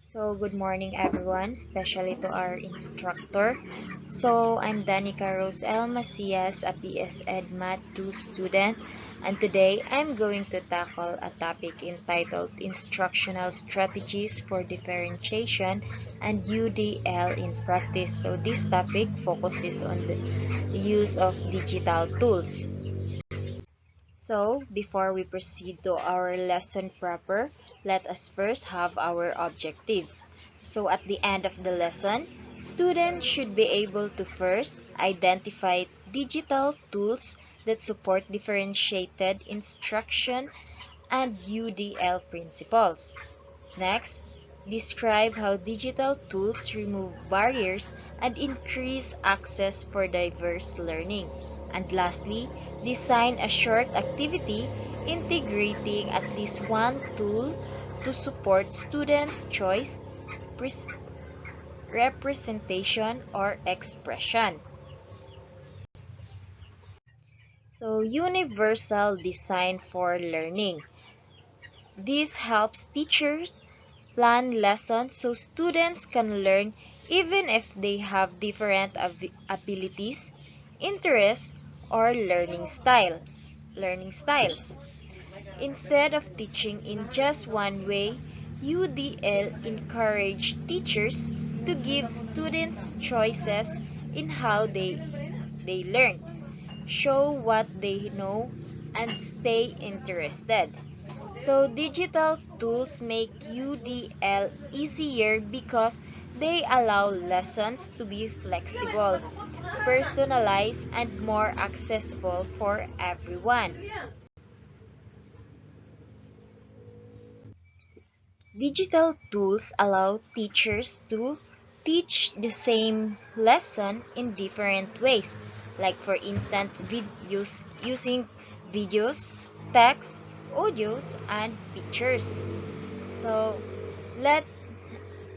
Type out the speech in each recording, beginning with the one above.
So, good morning everyone, especially to our instructor. So, I'm Danica Rose L. Macias, a PS Ed Math 2 student, and today I'm going to tackle a topic entitled Instructional Strategies for Differentiation and UDL in Practice. So, this topic focuses on the use of digital tools. So, before we proceed to our lesson proper, let us first have our objectives. So, at the end of the lesson, students should be able to first identify digital tools that support differentiated instruction and UDL principles. Next, describe how digital tools remove barriers and increase access for diverse learning. And lastly, design a short activity integrating at least one tool to support students' choice, representation, or expression. So, universal design for learning. This helps teachers plan lessons so students can learn even if they have different abilities, interests, or learning styles. Instead of teaching in just one way, UDL encourage teachers to give students choices in how they learn, show what they know, and stay interested. So digital tools make UDL easier because they allow lessons to be flexible, personalized, and more accessible for everyone. Digital tools allow teachers to teach the same lesson in different ways, like for instance, videos using videos, text, audios, and pictures. So let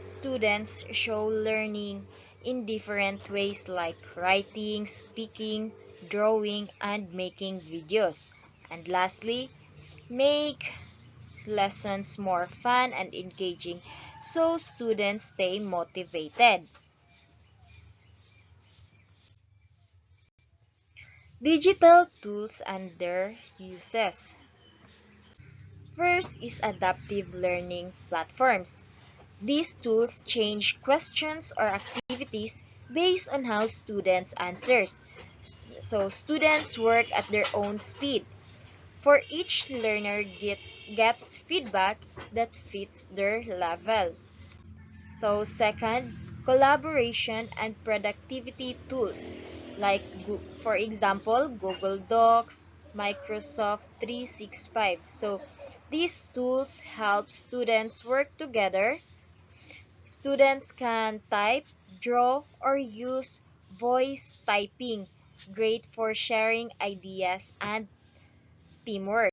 students show learning in different ways like writing, speaking, drawing, and making videos. And lastly, make lessons more fun and engaging so students stay motivated. Digital tools and their uses. First is adaptive learning platforms. These tools change questions or activities based on how students answer. So students work at their own speed. For each learner gets feedback that fits their level. So second, collaboration and productivity tools like for example Google Docs, Microsoft 365. So these tools help students work together. Students can type, draw, or use voice typing, great for sharing ideas and teamwork.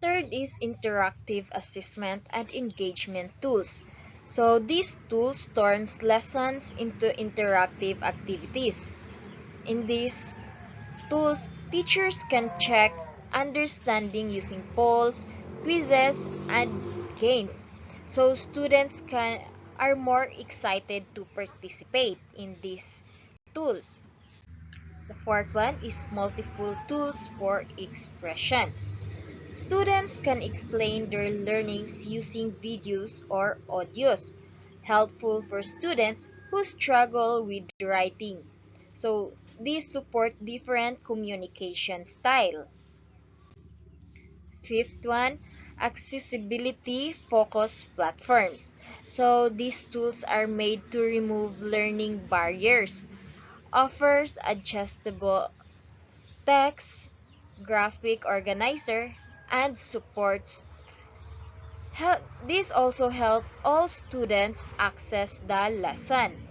Third is interactive assessment and engagement tools. So these tools turns lessons into interactive activities. In these tools, teachers can check understanding using polls, quizzes, and games. So students are more excited to participate in these tools. The fourth one is multiple tools for expression. Students can explain their learnings using videos or audios, helpful for students who struggle with writing. So, these support different communication style. Fifth one, accessibility focused platforms. So, these tools are made to remove learning barriers, offers adjustable text, graphic organizer, and supports. This also help all students access the lesson.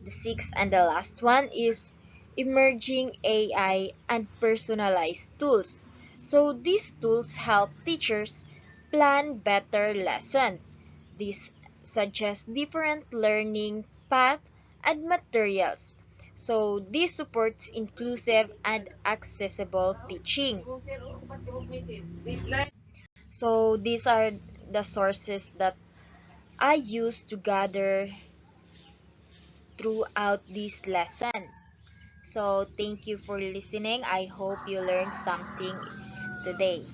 The sixth and the last one is emerging AI and personalized tools. So these tools help teachers plan better lesson. These suggest different learning path and materials. So this supports inclusive and accessible teaching. So these are the sources that I use to gather throughout this lesson. So thank you for listening. I hope you learned something today.